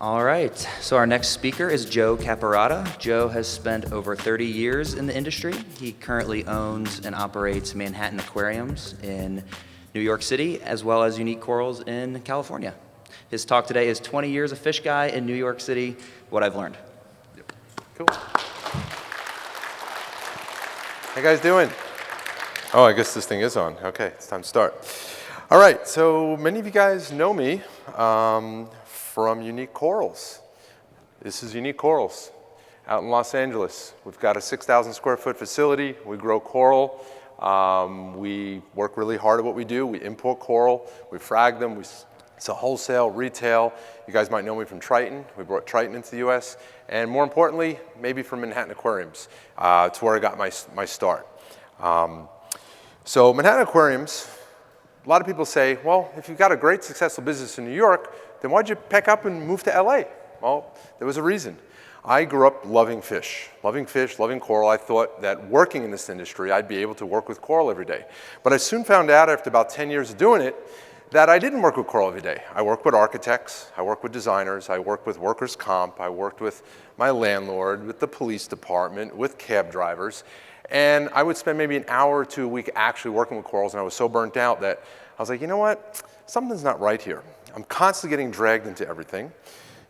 All right, so our next speaker is Joe Caparatta. Joe has spent over 30 years in the industry. He currently owns and operates Manhattan Aquariums in New York City, as well as Unique Corals in California. His talk today is 20 years a fish guy in New York City, what I've learned. Cool. How you guys doing? Oh, I guess this thing is on. Okay, it's time to start. All right, so many of you guys know me from Unique Corals. This is Unique Corals out in Los Angeles. We've got a 6,000 square foot facility. We grow coral. We work really hard at what we do. We import coral. We frag them. It's a wholesale, retail. You guys might know me from Triton. We brought Triton into the US. And more importantly, maybe from Manhattan Aquariums. It's where I got my start. So Manhattan Aquariums, a lot of people say, well, if you've got a great successful business in New York, then why'd you pack up and move to LA? Well, there was a reason. I grew up loving fish, loving coral. I thought that working in this industry, I'd be able to work with coral every day. But I soon found out after about 10 years of doing it that I didn't work with coral every day. I worked with architects, I worked with designers, I worked with workers' comp, I worked with my landlord, with the police department, with cab drivers. And I would spend maybe an hour or two a week actually working with corals, and I was so burnt out that I was like, you know what? Something's not right here. I'm constantly getting dragged into everything.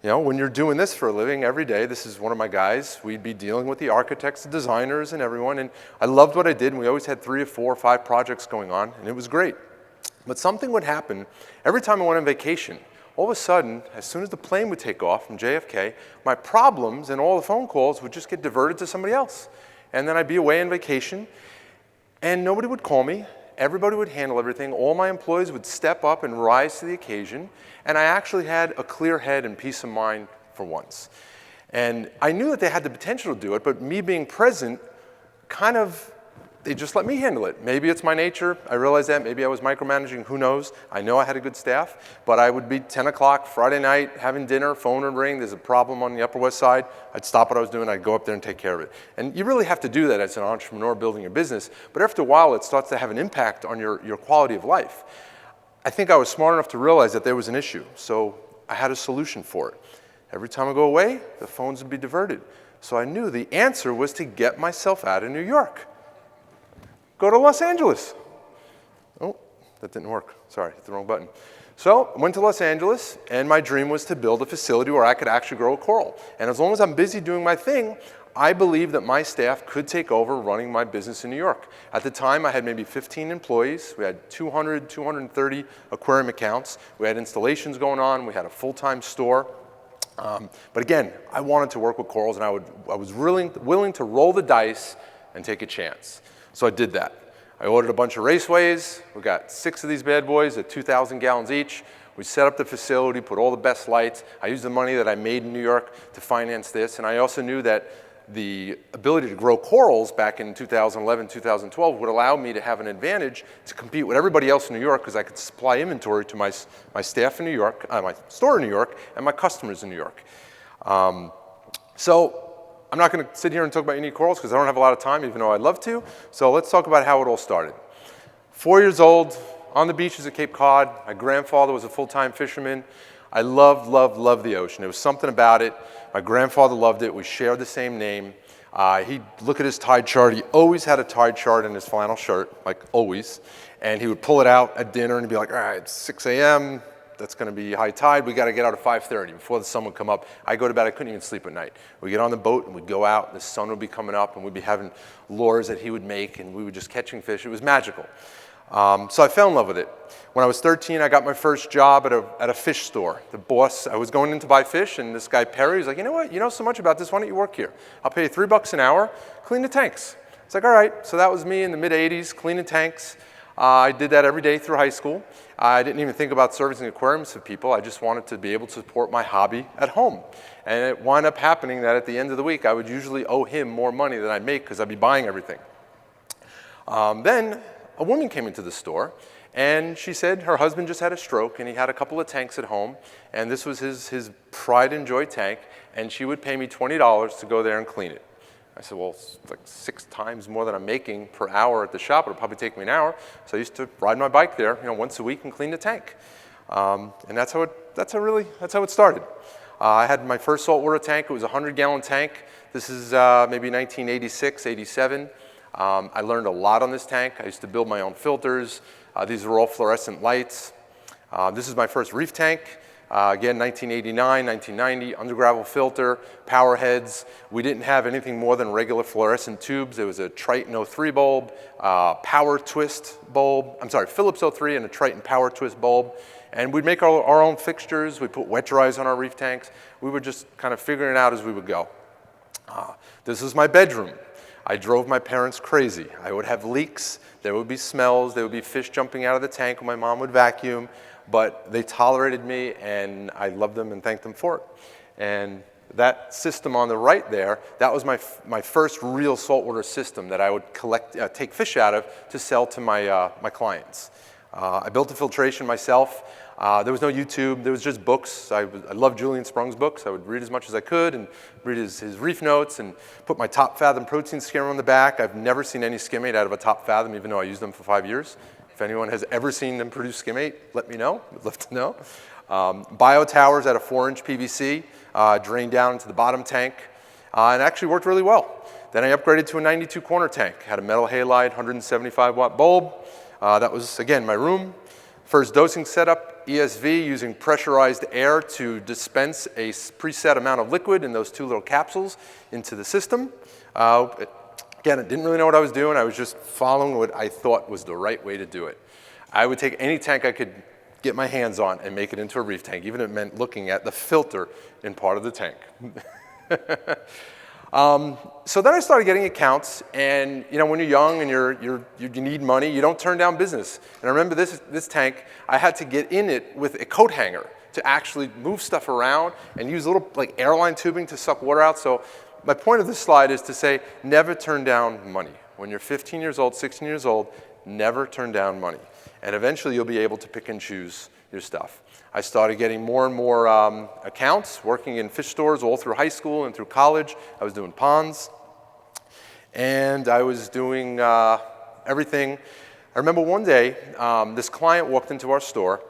You know, when you're doing this for a living every day, this is one of my guys, we'd be dealing with the architects, the designers, and everyone, and I loved what I did, and we always had 3 or 4 or 5 projects going on, and it was great. But something would happen every time I went on vacation. All of a sudden, as soon as the plane would take off from JFK, my problems and all the phone calls would just get diverted to somebody else. And then I'd be away on vacation, and nobody would call me. Everybody would handle everything. All my employees would step up and rise to the occasion. And I actually had a clear head and peace of mind for once. And I knew that they had the potential to do it, but me being present, they just let me handle it. Maybe it's my nature. I realized that. Maybe I was micromanaging. Who knows? I know I had a good staff, but I would be 10 o'clock Friday night having dinner, phone would ring. There's a problem on the Upper West Side. I'd stop what I was doing. I'd go up there and take care of it. And you really have to do that as an entrepreneur building your business. But after a while, it starts to have an impact on your quality of life. I think I was smart enough to realize that there was an issue. So I had a solution for it. Every time I go away, the phones would be diverted. So I knew the answer was to get myself out of New York. Go to Los Angeles. Oh, that didn't work. Sorry, hit the wrong button. So I went to Los Angeles, and my dream was to build a facility where I could actually grow a coral. And as long as I'm busy doing my thing, I believed that my staff could take over running my business in New York. At the time, I had maybe 15 employees. We had 200, 230 aquarium accounts. We had installations going on. We had a full-time store. But again, I wanted to work with corals, and I was willing to roll the dice and take a chance. So I did that. I ordered a bunch of raceways. We got 6 of these bad boys at 2,000 gallons each. We set up the facility, put all the best lights. I used the money that I made in New York to finance this. And I also knew that the ability to grow corals back in 2011, 2012 would allow me to have an advantage to compete with everybody else in New York because I could supply inventory to my staff in New York, my store in New York, and my customers in New York. So I'm not going to sit here and talk about Unique Corals because I don't have a lot of time, even though I'd love to. So let's talk about how it all started. 4 years old, on the beaches at Cape Cod. My grandfather was a full-time fisherman. I loved the ocean. There was something about it. My grandfather loved it. We shared the same name. He'd look at his tide chart. He always had a tide chart in his flannel shirt, like always. And he would pull it out at dinner and he'd be like, all right, it's 6 a.m. That's going to be high tide. We got to get out at 5:30 before the sun would come up. I go to bed. I couldn't even sleep at night. We'd get on the boat and we'd go out. The sun would be coming up and we'd be having lures that he would make and we were just catching fish. It was magical. So I fell in love with it. When I was 13, I got my first job at a fish store. The boss, I was going in to buy fish, and this guy Perry was like, you know what? You know so much about this. Why don't you work here? I'll pay you $3 an hour. Clean the tanks. It's like, all right. So that was me in the mid-'80s, cleaning tanks. I did that every day through high school. I didn't even think about servicing aquariums for people. I just wanted to be able to support my hobby at home. And it wound up happening that at the end of the week, I would usually owe him more money than I'd make because I'd be buying everything. Then a woman came into the store, and she said her husband just had a stroke, and he had a couple of tanks at home, and this was his pride and joy tank, and she would pay me $20 to go there and clean it. I said, well, it's like 6 times more than I'm making per hour at the shop. It'll probably take me an hour. So I used to ride my bike there, once a week and clean the tank. And that's how it started. I had my first saltwater tank. It was a 100-gallon tank. This is maybe 1986, 87. I learned a lot on this tank. I used to build my own filters. These were all fluorescent lights. This is my first reef tank. Again, 1989, 1990, undergravel filter, power heads. We didn't have anything more than regular fluorescent tubes. It was a Triton 03 bulb, power twist bulb. I'm sorry, Phillips 03 and a Triton power twist bulb. And we'd make our own fixtures. We'd put wet dries on our reef tanks. We were just kind of figuring it out as we would go. This is my bedroom. I drove my parents crazy. I would have leaks. There would be smells. There would be fish jumping out of the tank when my mom would vacuum. But they tolerated me, and I loved them and thanked them for it. And that system on the right there, that was my first real saltwater system that I would take fish out of to sell to my clients. I built the filtration myself. There was no YouTube. There was just books. I loved Julian Sprung's books. I would read as much as I could and read his reef notes and put my top fathom protein skimmer on the back. I've never seen any skimmate out of a top fathom, even though I used them for 5 years. If anyone has ever seen them produce skimmate, let me know. I'd love to know. Bio towers at a 4-inch PVC, drained down into the bottom tank, and actually worked really well. Then I upgraded to a 92 corner tank. Had a metal halide, 175-watt bulb. That was, again, my room. First dosing setup, ESV, using pressurized air to dispense a preset amount of liquid in those 2 little capsules into the system. Again, I didn't really know what I was doing. I was just following what I thought was the right way to do it. I would take any tank I could get my hands on and make it into a reef tank, even if it meant looking at the filter in part of the tank. So then I started getting accounts, and you know, when you're young and you need money, you don't turn down business. And I remember this tank, I had to get in it with a coat hanger to actually move stuff around and use a little like airline tubing to suck water out. So my point of this slide is to say, never turn down money. When you're 15 years old, 16 years old, never turn down money. And eventually you'll be able to pick and choose your stuff. I started getting more and more accounts, working in fish stores all through high school and through college. I was doing ponds, and I was doing everything. I remember one day, this client walked into our store,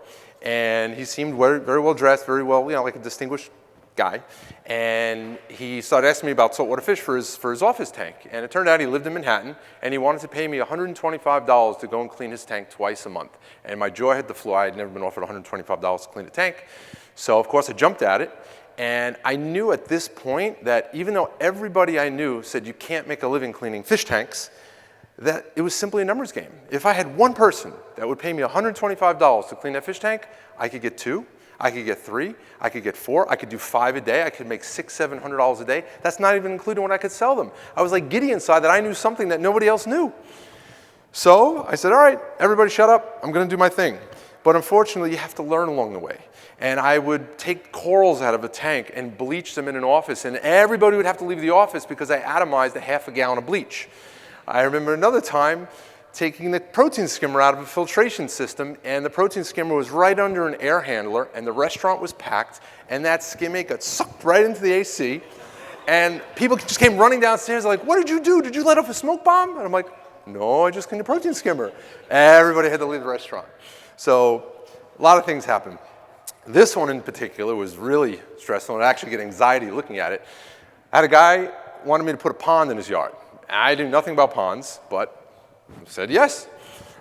and he seemed very well dressed, very well, you know, like a distinguished guy, and he started asking me about saltwater fish for his office tank. And it turned out he lived in Manhattan, and he wanted to pay me $125 to go and clean his tank twice a month. And my jaw hit the floor. I had never been offered $125 to clean a tank. So of course I jumped at it, and I knew at this point that even though everybody I knew said you can't make a living cleaning fish tanks, that it was simply a numbers game. If I had one person that would pay me $125 to clean that fish tank, I could get 2. I could get 3, I could get 4, I could do 5 a day, I could make $600, $700 a day. That's not even including when I could sell them. I was like giddy inside that I knew something that nobody else knew. So I said, all right, everybody shut up, I'm gonna do my thing. But unfortunately, you have to learn along the way. And I would take corals out of a tank and bleach them in an office, and everybody would have to leave the office because I atomized a half a gallon of bleach. I remember another time taking the protein skimmer out of a filtration system, and the protein skimmer was right under an air handler, and the restaurant was packed, and that skimmate got sucked right into the AC, and people just came running downstairs like, what did you do? Did you let off a smoke bomb? And I'm like, no, I just cleaned the protein skimmer. Everybody had to leave the restaurant. So a lot of things happened. This one in particular was really stressful, and I actually get anxiety looking at it. I had a guy wanted me to put a pond in his yard. I knew nothing about ponds, but I said yes.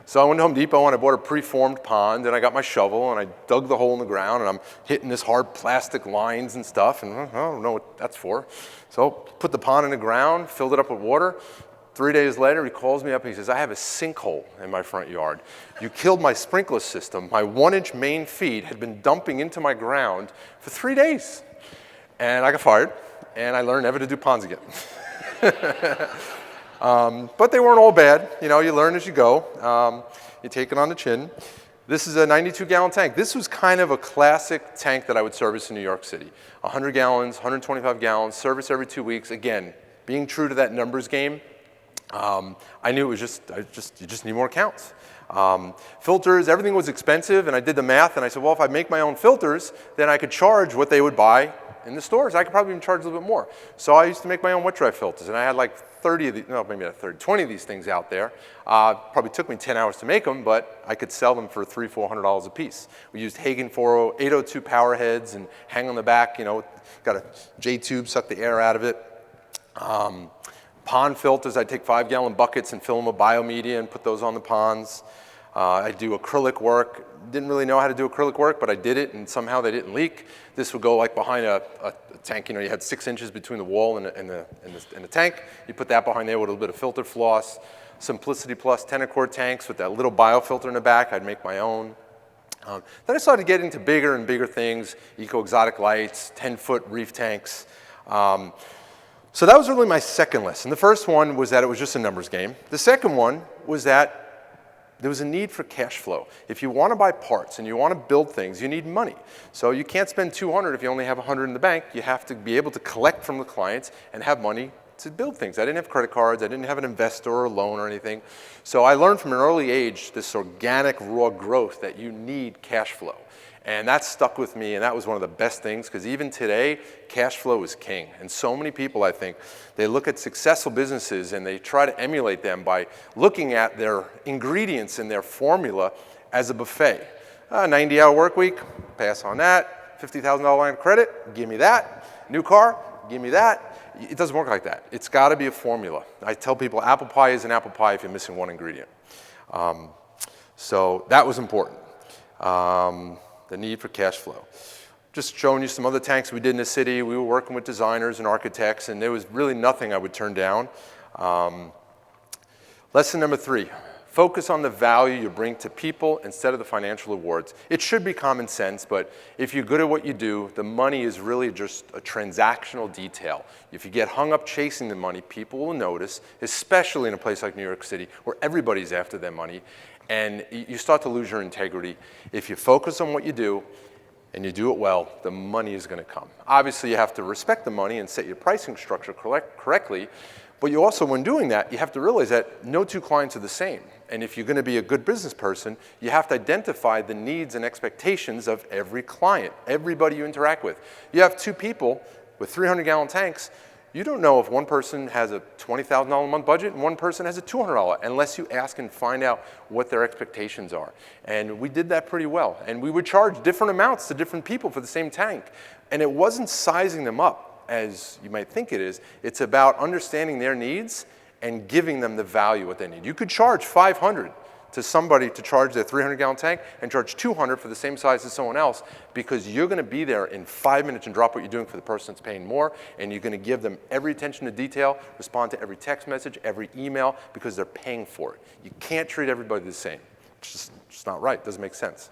So I went to Home Depot and I bought a preformed pond, and I got my shovel and I dug the hole in the ground, and I'm hitting this hard plastic lines and stuff, and I don't know what that's for. So put the pond in the ground, filled it up with water. 3 days later, he calls me up and he says, I have a sinkhole in my front yard. You killed my sprinkler system. My 1-inch main feed had been dumping into my ground for 3 days. And I got fired, and I learned never to do ponds again. But they weren't all bad. You know, you learn as you go. You take it on the chin. This is a 92-gallon tank. This was kind of a classic tank that I would service in New York City. 100 gallons, 125 gallons, service every 2 weeks. Again, being true to that numbers game, I knew it was you just need more accounts. Filters, everything was expensive, and I did the math, and I said, well, if I make my own filters, then I could charge what they would buy in the stores. I could probably even charge a little bit more. So I used to make my own wet dry filters, and I had like 30 of these, no, maybe not 30, 20 of these things out there. Probably took me 10 hours to make them, but I could sell them for $300-400 a piece. We used Hagen 802 power heads and hang on the back, you know, got a J-tube, suck the air out of it. Pond filters, I'd take 5-gallon buckets and fill them with biomedia and put those on the ponds. I do acrylic work. Didn't really know how to do acrylic work, but I did it, and somehow they didn't leak. This would go like behind a tank. You know, you had 6 inches between the wall and the tank. You put that behind there with a little bit of filter floss. Simplicity Plus Tenacore tanks with that little biofilter in the back. I'd make my own. Then I started getting into bigger and bigger things, eco-exotic lights, 10-foot reef tanks. So that was really my second lesson. The first one was that it was just a numbers game. The second one was that there was a need for cash flow. If you want to buy parts and you want to build things, you need money. So you can't spend $200 if you only have $100 in the bank. You have to be able to collect from the clients and have money to build things. I didn't have credit cards. I didn't have an investor or a loan or anything. So I learned from an early age this organic raw growth that you need cash flow. And that stuck with me, and that was one of the best things, because even today, cash flow is king. And so many people, I think, they look at successful businesses and they try to emulate them by looking at their ingredients and their formula as a buffet. 90-hour work week, pass on that. $50,000 line of credit, give me that. New car, give me that. It doesn't work like that. It's got to be a formula. I tell people apple pie is an apple pie if you're missing one ingredient. So that was important. The need for cash flow. Just showing you some other tanks we did in the city. We were working with designers and architects, and there was really nothing I would turn down. Lesson number 3, focus on the value you bring to people instead of the financial rewards. It should be common sense, but if you're good at what you do, the money is really just a transactional detail. If you get hung up chasing the money, people will notice, especially in a place like New York City, where everybody's after their money. And you start to lose your integrity. If you focus on what you do and you do it well, the money is going to come. Obviously, you have to respect the money and set your pricing structure correctly. But you also, when doing that, you have to realize that no two clients are the same. And if you're going to be a good business person, you have to identify the needs and expectations of every client, everybody you interact with. You have 2 people with 300-gallon tanks. You don't know if one person has a $20,000 a month budget and one person has a $200 unless you ask and find out what their expectations are. And we did that pretty well. And we would charge different amounts to different people for the same tank. And it wasn't sizing them up as you might think it is. It's about understanding their needs and giving them the value what they need. You could charge $500 to somebody to charge their 300-gallon tank and charge $200 for the same size as someone else, because you're going to be there in 5 minutes and drop what you're doing for the person that's paying more, and you're going to give them every attention to detail, respond to every text message, every email, because they're paying for it. You can't treat everybody the same. It's just not right. It doesn't make sense.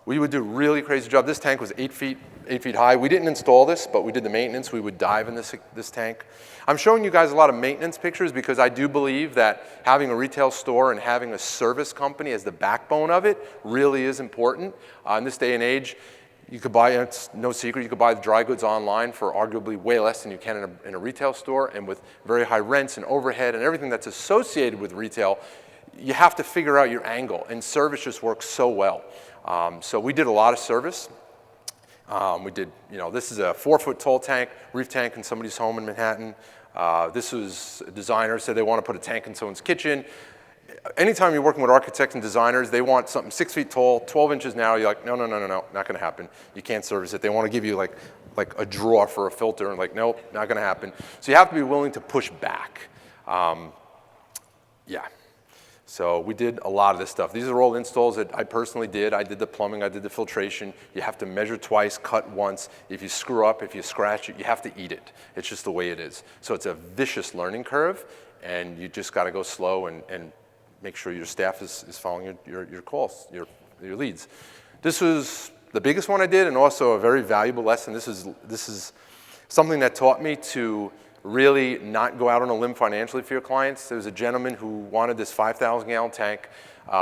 We would do a really crazy job. This tank was 8 feet high. We didn't install this, but we did the maintenance. We would dive in this tank. I'm showing you guys a lot of maintenance pictures because I do believe that having a retail store and having a service company as the backbone of it really is important. In this day and age, you could buy, it's no secret, you could buy the dry goods online for arguably way less than you can in a retail store, and with very high rents and overhead and everything that's associated with retail, you have to figure out your angle, and service just works so well. So we did a lot of service. We did, this is a 4-foot tall tank, reef tank in somebody's home in Manhattan. This was a designer said they want to put a tank in someone's kitchen. Anytime you're working with architects and designers, they want something 6 feet tall, 12 inches narrow. You're like, no, not going to happen. You can't service it. They want to give you like a drawer for a filter, and like, nope, not going to happen. So you have to be willing to push back. Yeah. So we did a lot of this stuff. These are all installs that I personally did. I did the plumbing, I did the filtration. You have to measure twice, cut once. If you screw up, if you scratch it, you have to eat it. It's just the way it is. So it's a vicious learning curve, and you just got to go slow and make sure your staff is following your calls, your leads. This was the biggest one I did, and also a very valuable lesson. This is something that taught me to really not go out on a limb financially for your clients. There was a gentleman who wanted this 5,000-gallon tank.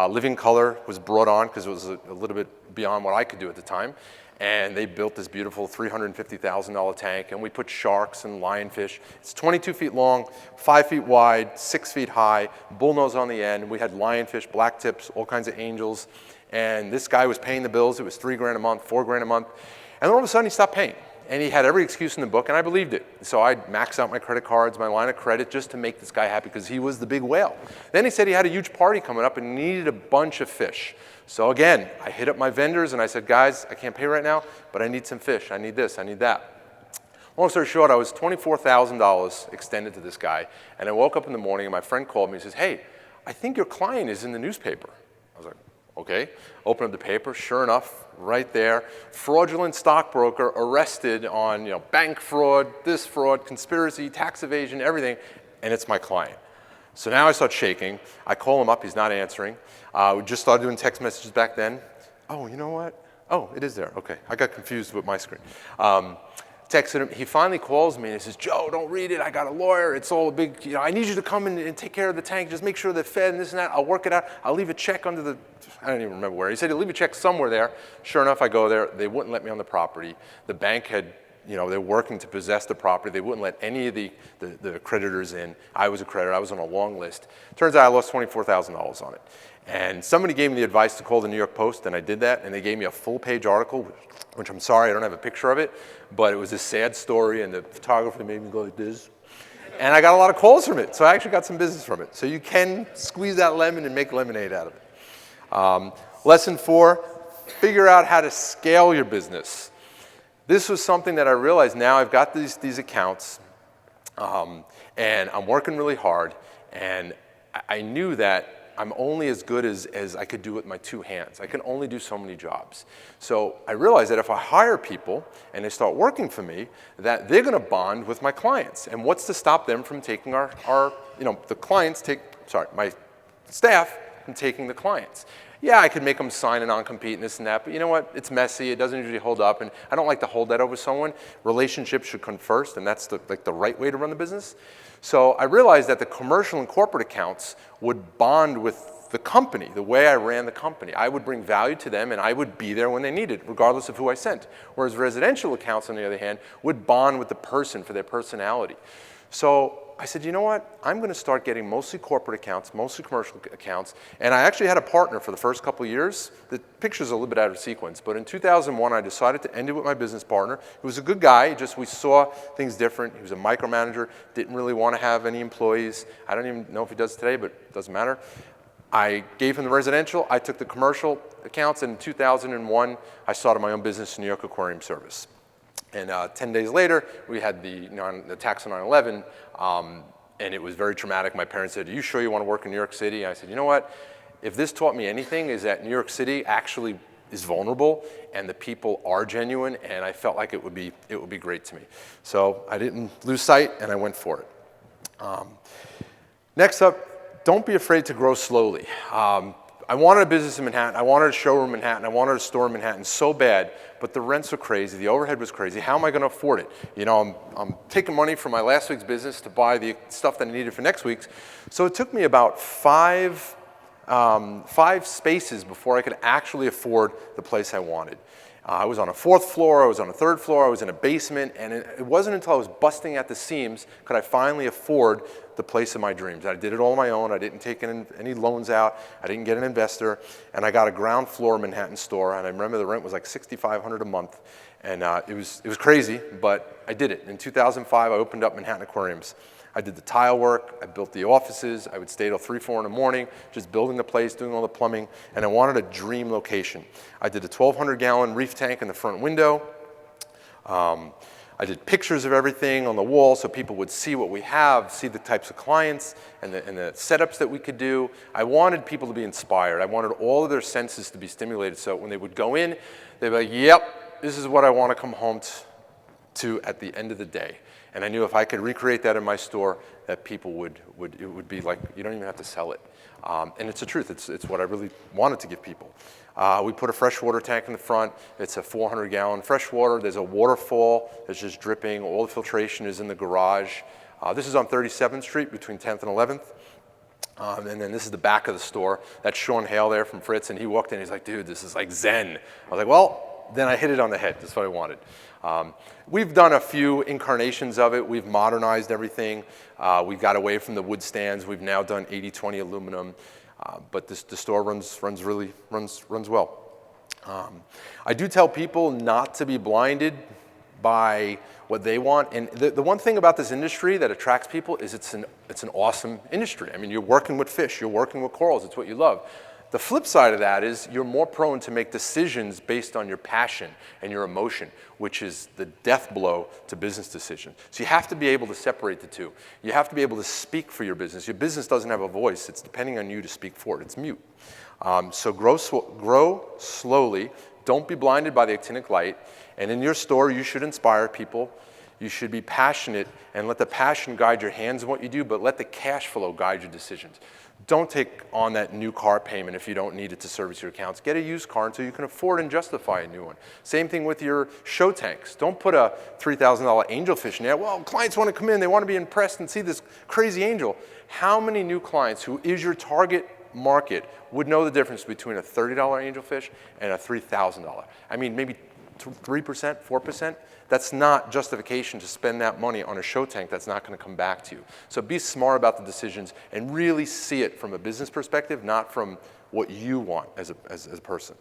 Living Color was brought on because it was a little bit beyond what I could do at the time. And they built this beautiful $350,000 tank, and we put sharks and lionfish. It's 22 feet long, 5 feet wide, 6 feet high, bullnose on the end. We had lionfish, black tips, all kinds of angels. And this guy was paying the bills. It was $3 grand a month, $4 grand a month. And then all of a sudden he stopped paying. And he had every excuse in the book, and I believed it. So I maxed out my credit cards, my line of credit, just to make this guy happy because he was the big whale. Then he said he had a huge party coming up and needed a bunch of fish. So again, I hit up my vendors and I said, guys, I can't pay right now, but I need some fish. I need this, I need that. Long story short, I was $24,000 extended to this guy, and I woke up in the morning and my friend called me and says, hey, I think your client is in the newspaper. I was like, okay. Open up the paper, sure enough, right there, fraudulent stockbroker arrested on bank fraud, this fraud, conspiracy, tax evasion, everything, and it's my client. So now I start shaking. I call him up, he's not answering. We just started doing text messages back then. Oh, you know what? Oh, it is there, okay. I got confused with my screen. Texted him, he finally calls me and he says, Joe, don't read it, I got a lawyer, it's all a big, I need you to come in and take care of the tank, just make sure they're fed and this and that, I'll work it out, I'll leave a check under the, I don't even remember where. He said he'll leave a check somewhere there. Sure enough, I go there, they wouldn't let me on the property. The bank had, they're working to possess the property, they wouldn't let any of the creditors in. I was a creditor, I was on a long list. Turns out I lost $24,000 on it. And somebody gave me the advice to call the New York Post, and I did that, and they gave me a full-page article, which I'm sorry, I don't have a picture of it, but it was a sad story, and the photographer made me go like this. And I got a lot of calls from it, so I actually got some business from it. So you can squeeze that lemon and make lemonade out of it. Lesson 4, figure out how to scale your business. This was something that I realized now I've got these accounts, and I'm working really hard, and I knew that I'm only as good as I could do with my 2 hands. I can only do so many jobs. So I realized that if I hire people and they start working for me, that they're gonna bond with my clients. And what's to stop them from taking my staff from taking the clients? Yeah, I could make them sign a non-compete and this and that, but you know what? It's messy, it doesn't usually hold up, and I don't like to hold that over someone. Relationships should come first, and that's the right way to run the business. So I realized that the commercial and corporate accounts would bond with the company, the way I ran the company. I would bring value to them, and I would be there when they needed, regardless of who I sent. Whereas residential accounts, on the other hand, would bond with the person for their personality. So I said, you know what? I'm going to start getting mostly corporate accounts, mostly commercial accounts. And I actually had a partner for the first couple of years. The picture's a little bit out of sequence. But in 2001, I decided to end it with my business partner. He was a good guy. Just we saw things different. He was a micromanager, didn't really want to have any employees. I don't even know if he does today, but it doesn't matter. I gave him the residential. I took the commercial accounts. And in 2001, I started my own business, New York Aquarium Service. And 10 days later, we had the attacks on 9/11, and it was very traumatic. My parents said, are you sure you want to work in New York City? And I said, you know what? If this taught me anything, is that New York City actually is vulnerable, and the people are genuine, and I felt like it would be great to me. So I didn't lose sight, and I went for it. Next up, don't be afraid to grow slowly. I wanted a business in Manhattan, I wanted a showroom in Manhattan, I wanted a store in Manhattan so bad, but the rents were crazy, the overhead was crazy. How am I going to afford it? I'm taking money from my last week's business to buy the stuff that I needed for next week's. So it took me about five spaces before I could actually afford the place I wanted. I was on a 4th floor, I was on a 3rd floor, I was in a basement, and it wasn't until I was busting at the seams could I finally afford the place of my dreams. I did it all on my own, I didn't take any loans out, I didn't get an investor, and I got a ground floor Manhattan store, and I remember the rent was like $6,500 a month, and it was crazy, but I did it. In 2005, I opened up Manhattan Aquariums. I did the tile work, I built the offices, I would stay till 3, 4 in the morning, just building the place, doing all the plumbing, and I wanted a dream location. I did a 1,200-gallon reef tank in the front window. I did pictures of everything on the wall so people would see what we have, see the types of clients and the setups that we could do. I wanted people to be inspired. I wanted all of their senses to be stimulated so when they would go in, they'd be like, yep, this is what I want to come home to at the end of the day. And I knew if I could recreate that in my store, that people it would be like, you don't even have to sell it. And it's the truth, it's what I really wanted to give people. We put a freshwater tank in the front. It's a 400-gallon freshwater. There's a waterfall that's just dripping. All the filtration is in the garage. This is on 37th Street between 10th and 11th. And then this is the back of the store. That's Sean Hale there from Fritz, and he walked in, he's like, dude, this is like Zen. I was like, well, then I hit it on the head. That's what I wanted. We've done a few incarnations of it. We've modernized everything. We got away from the wood stands. We've now done 80/20 aluminum. But the store runs well. I do tell people not to be blinded by what they want. And the one thing about this industry that attracts people is it's an awesome industry. I mean, you're working with fish, you're working with corals, it's what you love. The flip side of that is you're more prone to make decisions based on your passion and your emotion, which is the death blow to business decisions. So you have to be able to separate the two. You have to be able to speak for your business. Your business doesn't have a voice. It's depending on you to speak for it. It's mute. So grow slowly. Don't be blinded by the actinic light. And in your store, you should inspire people. You should be passionate and let the passion guide your hands in what you do, but let the cash flow guide your decisions. Don't take on that new car payment if you don't need it to service your accounts. Get a used car until you can afford and justify a new one. Same thing with your show tanks. Don't put a $3,000 angelfish in there. Well, clients want to come in, they want to be impressed and see this crazy angel. How many new clients who is your target market would know the difference between a $30 angelfish and a $3,000? I mean, maybe 3%, 4%? That's not justification to spend that money on a show tank that's not going to come back to you. So be smart about the decisions and really see it from a business perspective, not from what you want as a person.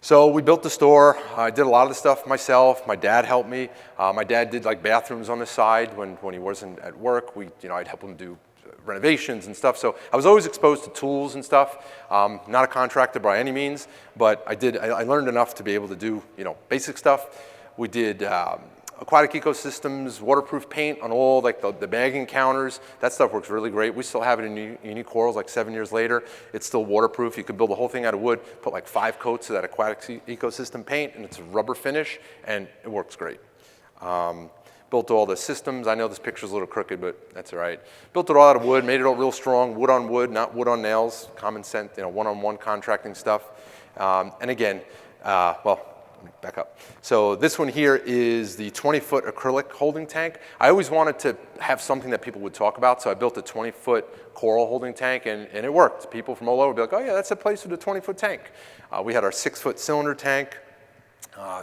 So we built the store. I did a lot of the stuff myself. My dad helped me. My dad did like bathrooms on the side when he wasn't at work. I'd help him do renovations and stuff. So I was always exposed to tools and stuff. Not a contractor by any means, but I learned enough to be able to do basic stuff. We did aquatic ecosystems, waterproof paint on all like the bagging counters. That stuff works really great. We still have it in Unique Corals like 7 years later. It's still waterproof. You could build the whole thing out of wood, put like 5 coats of that aquatic ecosystem paint, and it's a rubber finish, and it works great. Built all the systems. I know this picture's a little crooked, but that's all right. Built it all out of wood, made it all real strong, wood on wood, not wood on nails, common sense, one-on-one contracting stuff. And again, well, let me back up. So this one here is the 20-foot acrylic holding tank. I always wanted to have something that people would talk about, so I built a 20-foot coral holding tank, and it worked. People from all over would be like, oh yeah, that's a place with a 20-foot tank. We had our 6-foot cylinder tank.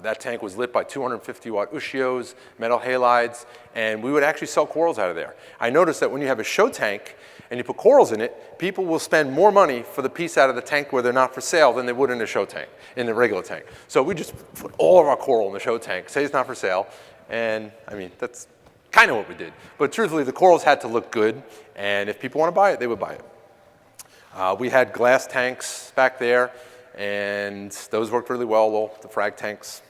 That tank was lit by 250-watt Ushios, metal halides, and we would actually sell corals out of there. I noticed that when you have a show tank and you put corals in it, people will spend more money for the piece out of the tank where they're not for sale than they would in a show tank, in the regular tank. So we just put all of our coral in the show tank, say it's not for sale, and I mean, that's kind of what we did. But truthfully, the corals had to look good, and if people want to buy it, they would buy it. We had glass tanks back there, and those worked really well, the Frag tanks.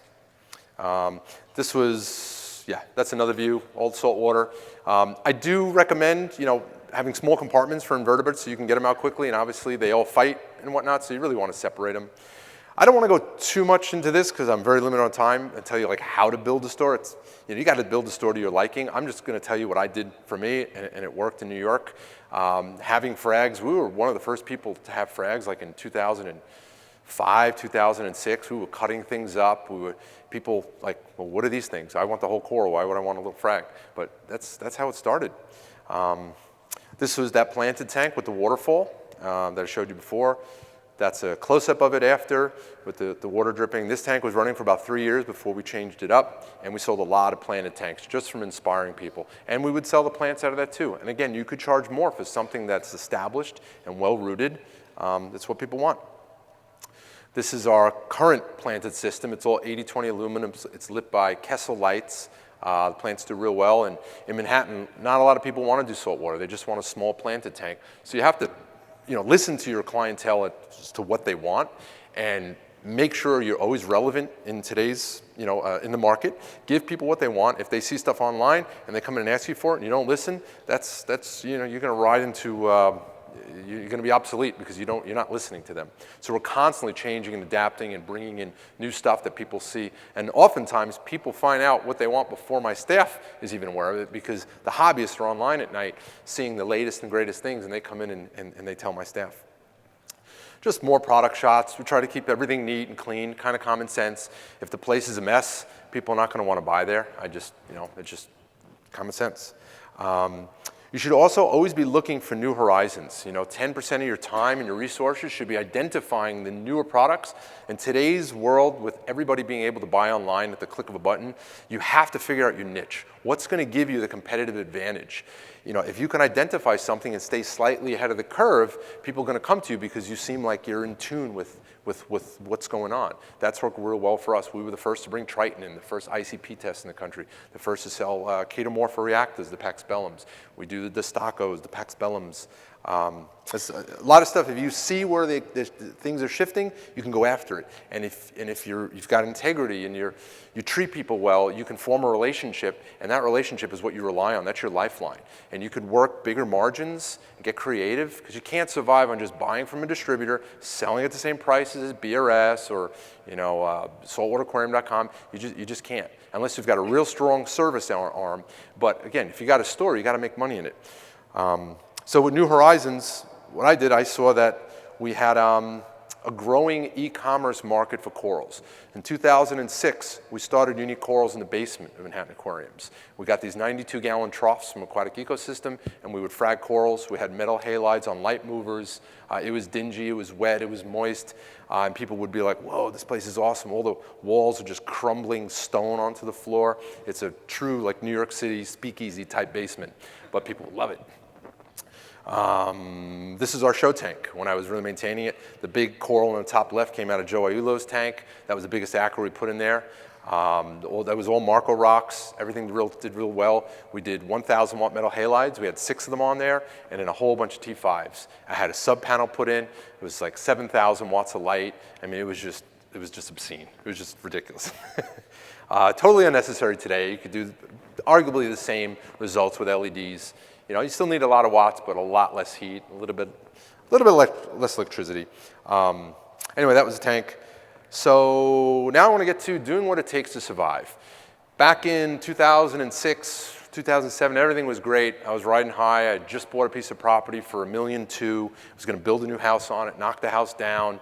This was, yeah, that's another view, old saltwater. I do recommend, having small compartments for invertebrates so you can get them out quickly, and obviously they all fight and whatnot, so you really want to separate them. I don't want to go too much into this because I'm very limited on time and tell you like how to build a store. It's, you got to build a store to your liking. I'm just going to tell you what I did for me, and it worked in New York. Having frags, we were one of the first people to have frags like in 2005, 2006, we were cutting things up. People like, well, what are these things? I want the whole coral. Why would I want a little frag? But that's how it started. This was that planted tank with the waterfall that I showed you before. That's a close-up of it after with the water dripping. This tank was running for about 3 years before we changed it up, and we sold a lot of planted tanks just from inspiring people. And we would sell the plants out of that too. And again, you could charge more for something that's established and well-rooted. That's what people want. This is our current planted system. It's all 80/20 aluminum. It's lit by Kessel lights. The plants do real well. And in Manhattan, not a lot of people want to do saltwater. They just want a small planted tank. So you have to listen to your clientele as to what they want and make sure you're always relevant in today's, in the market. Give people what they want. If they see stuff online and they come in and ask you for it and you don't listen, that's you're going to ride into, you're going to be obsolete because you're not listening to them. So we're constantly changing and adapting and bringing in new stuff that people see. And oftentimes people find out what they want before my staff is even aware of it because the hobbyists are online at night seeing the latest and greatest things, and they come in and they tell my staff. Just more product shots. We try to keep everything neat and clean, kind of common sense. If the place is a mess, people are not going to want to buy there. It's just common sense. You should also always be looking for new horizons. 10% of your time and your resources should be identifying the newer products. In today's world, with everybody being able to buy online at the click of a button, you have to figure out your niche. What's going to give you the competitive advantage? If you can identify something and stay slightly ahead of the curve, people are going to come to you because you seem like you're in tune with with what's going on. That's worked real well for us. We were the first to bring Triton in, the first ICP test in the country, the first to sell chaetomorpha reactors, the Pax Bellums. We do the Stacos, the Pax Bellums. There's a lot of stuff. If you see where the things are shifting, you can go after it. And if you've got integrity and you treat people well, you can form a relationship, and that relationship is what you rely on. That's your lifeline. And you could work bigger margins and get creative, because you can't survive on just buying from a distributor, selling at the same prices as BRS or saltwateraquarium.com. You just can't, unless you've got a real strong service arm. But again, if you got a store, you got to make money in it. So with New Horizons, what I did, I saw that we had a growing e-commerce market for corals. In 2006, we started Unique Corals in the basement of Manhattan Aquariums. We got these 92-gallon troughs from Aquatic Ecosystem, and we would frag corals. We had metal halides on light movers. It was dingy, it was wet, it was moist, and people would be like, whoa, this place is awesome. All the walls are just crumbling stone onto the floor. It's a true, like, New York City speakeasy type basement, but people love it. This is our show tank when I was really maintaining it. The big coral on the top left came out of Joe Aiullo's tank. That was the biggest acro we put in there. That was all MarcoRocks. Everything did real well. We did 1,000 watt metal halides. We had 6 of them on there, and then a whole bunch of T5s. I had a sub panel put in. It was like 7,000 watts of light. I mean, it was just obscene. It was just ridiculous. Totally unnecessary today. You could do arguably the same results with LEDs. You know, you still need a lot of watts, but a lot less heat, a little bit less electricity. Anyway, that was the tank. So now I want to get to doing what it takes to survive. Back in 2006, 2007, everything was great. I was riding high. I just bought a piece of property for $1.2 million. I was going to build a new house on it, knock the house down.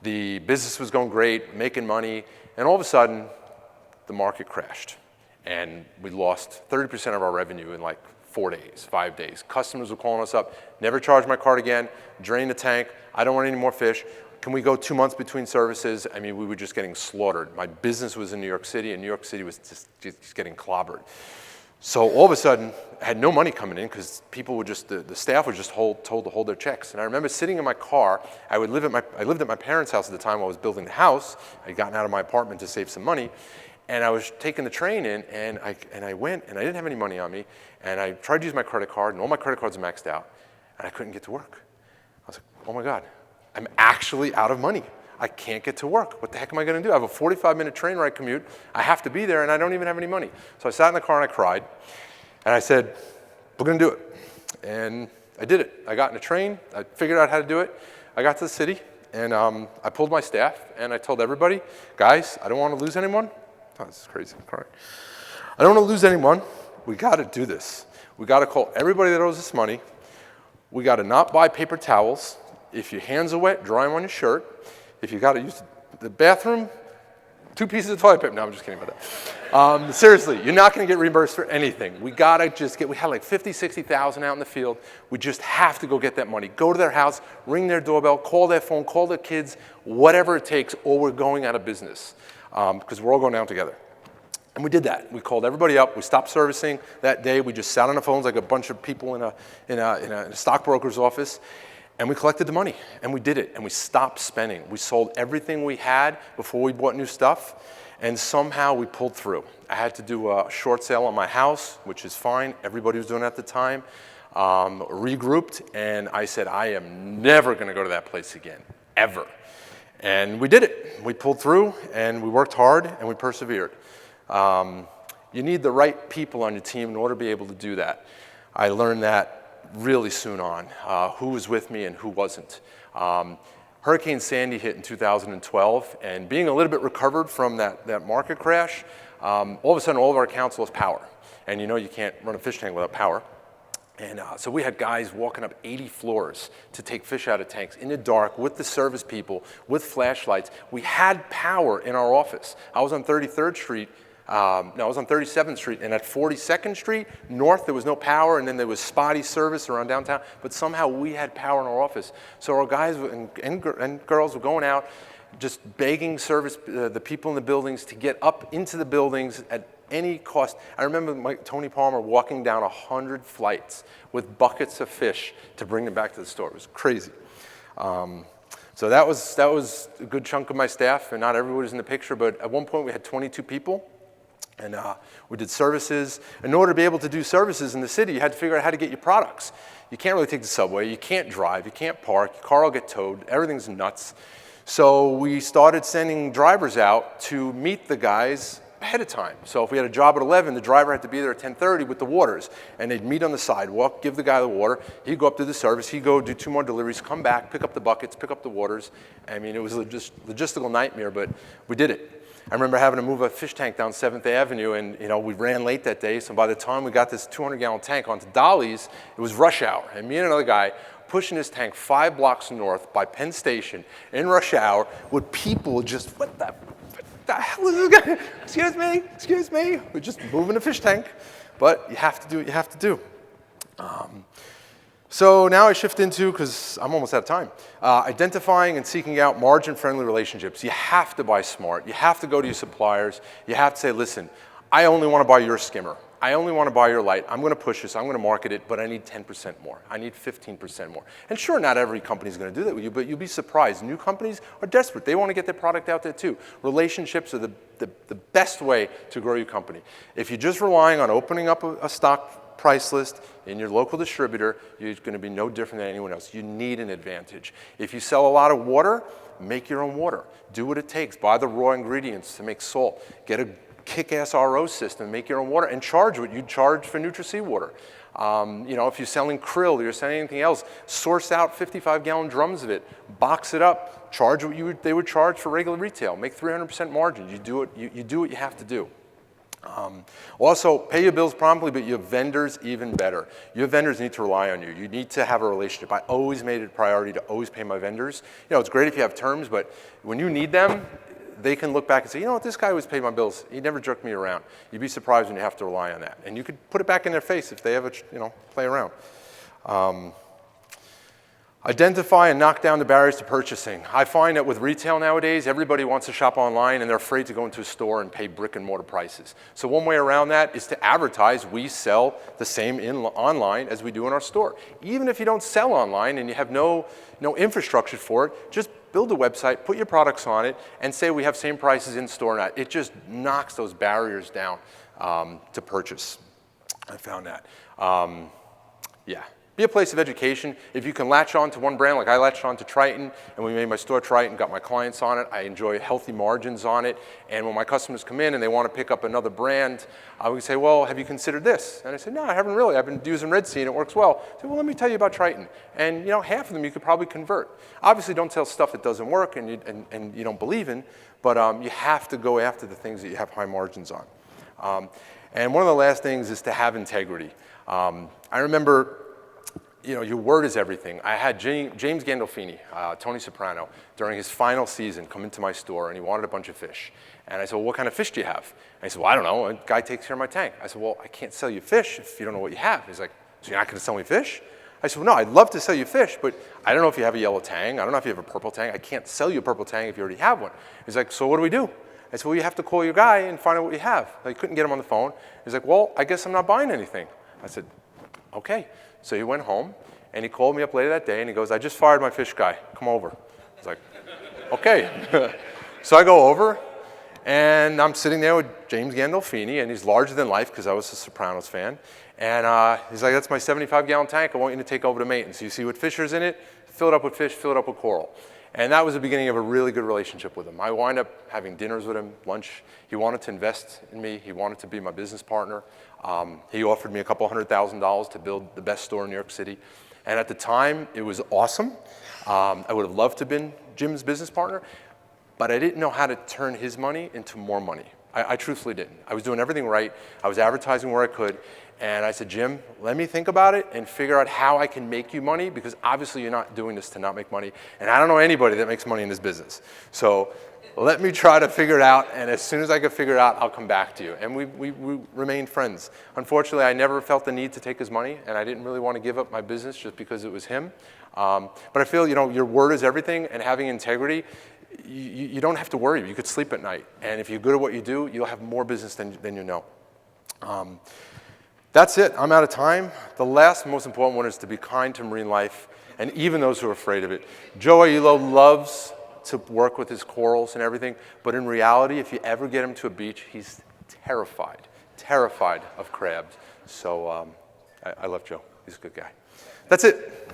The business was going great, making money, and all of a sudden, the market crashed. And we lost 30% of our revenue in like 4 days, 5 days. Customers were calling us up, never charge my card again, drain the tank, I don't want any more fish. Can we go 2 months between services? I mean, we were just getting slaughtered. My business was in New York City, and New York City was just getting clobbered. So all of a sudden, I had no money coming in because people would just, the staff was just told to hold their checks. And I remember sitting in my car. I lived at my parents' house at the time while I was building the house. I had gotten out of my apartment to save some money. And I was taking the train in, and I went, and I didn't have any money on me, and I tried to use my credit card, and all my credit cards are maxed out, and I couldn't get to work. I was like, oh my God, I'm actually out of money. I can't get to work. What the heck am I going to do? I have a 45-minute train ride commute. I have to be there, and I don't even have any money. So I sat in the car, and I cried, and I said, we're going to do it. And I did it. I got in a train. I figured out how to do it. I got to the city, and I pulled my staff, and I told everybody, guys, I don't want to lose anyone. Oh, this is crazy. I'm crying. I don't want to lose anyone. We got to do this. We got to call everybody that owes us money. We got to not buy paper towels. If your hands are wet, dry them on your shirt. If you got to use the bathroom, 2 pieces of toilet paper. No, I'm just kidding about that. Seriously, you're not going to get reimbursed for anything. We got to just we had like 50, 60,000 out in the field. We just have to go get that money. Go to their house, ring their doorbell, call their phone, call their kids, whatever it takes, or we're going out of business. Because we're all going down together. And we did that. We called everybody up. We stopped servicing that day. We just sat on the phones like a bunch of people in a stockbroker's office. And we collected the money. And we did it. And we stopped spending. We sold everything we had before we bought new stuff. And somehow we pulled through. I had to do a short sale on my house, which is fine. Everybody was doing it at the time. Regrouped. And I said, I am never going to go to that place again. Ever. And we did it. We pulled through, and we worked hard, and we persevered. You need the right people on your team in order to be able to do that. I learned that really soon on, who was with me and who wasn't. Hurricane Sandy hit in 2012, and being a little bit recovered from that market crash, all of a sudden all of our accounts lost power. And you know you can't run a fish tank without power. And so we had guys walking up 80 floors to take fish out of tanks in the dark with the service people, with flashlights. We had power in our office. I was on 33rd Street. I was on 37th Street, and at 42nd Street north, there was no power, and then there was spotty service around downtown. But somehow we had power in our office. So our guys and girls were going out, just begging the people in the buildings to get up into the buildings at any cost. I remember Tony Palmer walking down 100 flights with buckets of fish to bring them back to the store. It was crazy. So that was a good chunk of my staff, and not everybody was in the picture, but at one point we had 22 people, and we did services. In order to be able to do services in the city, you had to figure out how to get your products. You can't really take the subway, you can't drive, you can't park, your car will get towed, everything's nuts. So we started sending drivers out to meet the guys ahead of time. So if we had a job at 11, the driver had to be there at 10:30 with the waters, and they'd meet on the sidewalk, give the guy the water, he'd go up to the service, he'd go do 2 more deliveries, come back, pick up the buckets, pick up the waters. I mean, it was a logistical nightmare, but we did it. I remember having to move a fish tank down 7th Avenue, and we ran late that day, so by the time we got this 200-gallon tank onto dollies, it was rush hour, and me and another guy pushing this tank 5 blocks north by Penn Station in rush hour with people just, what the hell is this guy? Excuse me. We're just moving a fish tank, but you have to do what you have to do. So now I shift into, because I'm almost out of time, identifying and seeking out margin-friendly relationships. You have to buy smart. You have to go to your suppliers. You have to say, listen, I only want to buy your skimmer. I only want to buy your light. I'm going to push this. I'm going to market it, but I need 10% more. I need 15% more. And sure, not every company is going to do that with you, but you'll be surprised. New companies are desperate. They want to get their product out there too. Relationships are the best way to grow your company. If you're just relying on opening up a stock price list in your local distributor, you're going to be no different than anyone else. You need an advantage. If you sell a lot of water, make your own water. Do what it takes. Buy the raw ingredients to make salt. Get a kick-ass RO system, make your own water, and charge what you'd charge for Nutri-C water. If you're selling krill or you're selling anything else, source out 55-gallon drums of it, box it up, charge what they would charge for regular retail, make 300% margin. You do what you have to do. Also, pay your bills promptly, but your vendors even better. Your vendors need to rely on you. You need to have a relationship. I always made it a priority to always pay my vendors. It's great if you have terms, but when you need them, they can look back and say, you know what, this guy always paid my bills. He never jerked me around. You'd be surprised when you have to rely on that. And you could put it back in their face if they ever, play around. Identify and knock down the barriers to purchasing. I find that with retail nowadays, everybody wants to shop online and they're afraid to go into a store and pay brick and mortar prices. So one way around that is to advertise we sell the same online as we do in our store. Even if you don't sell online and you have no infrastructure for it, just build a website, put your products on it, and say we have same prices in store or not. It just knocks those barriers down to purchase. I found that. Be a place of education. If you can latch on to one brand, like I latched on to Triton, and we made my store Triton, got my clients on it. I enjoy healthy margins on it. And when my customers come in and they want to pick up another brand, I would say, well, have you considered this? And I said, no, I haven't really. I've been using Red Sea and it works well. I said, well, let me tell you about Triton. And half of them you could probably convert. Obviously, don't sell stuff that doesn't work and you don't believe in, but you have to go after the things that you have high margins on. And one of the last things is to have integrity. I remember, your word is everything. I had James Gandolfini, Tony Soprano, during his final season come into my store and he wanted a bunch of fish. And I said, well, what kind of fish do you have? And he said, well, I don't know. A guy takes care of my tank. I said, well, I can't sell you fish if you don't know what you have. He's like, so you're not going to sell me fish? I said, well, no, I'd love to sell you fish, but I don't know if you have a yellow tang. I don't know if you have a purple tang. I can't sell you a purple tang if you already have one. He's like, so what do we do? I said, well, you have to call your guy and find out what you have. I couldn't get him on the phone. He's like, well, I guess I'm not buying anything. I said, okay. So he went home, and he called me up later that day, and he goes, I just fired my fish guy. Come over. I was like, okay. So I go over, and I'm sitting there with James Gandolfini, and he's larger than life because I was a Sopranos fan. And he's like, that's my 75-gallon tank. I want you to take over to maintenance. You see what fish is in it? Fill it up with fish, fill it up with coral. And that was the beginning of a really good relationship with him. I wound up having dinners with him, lunch. He wanted to invest in me. He wanted to be my business partner. He offered me a couple $100,000 to build the best store in New York City. And at the time, it was awesome. I would have loved to have been Jim's business partner, but I didn't know how to turn his money into more money. I truthfully didn't. I was doing everything right. I was advertising where I could. And I said, Jim, let me think about it and figure out how I can make you money, because obviously you're not doing this to not make money. And I don't know anybody that makes money in this business. So let me try to figure it out. And as soon as I can figure it out, I'll come back to you. And we remained friends. Unfortunately, I never felt the need to take his money. And I didn't really want to give up my business just because it was him. But I feel, your word is everything. And having integrity, you don't have to worry. You could sleep at night. And if you're good at what you do, you'll have more business than you know. That's it. I'm out of time. The last most important one is to be kind to marine life and even those who are afraid of it. Joe Aiello loves to work with his corals and everything, but in reality, if you ever get him to a beach, he's terrified of crabs. So I love Joe. He's a good guy. That's it.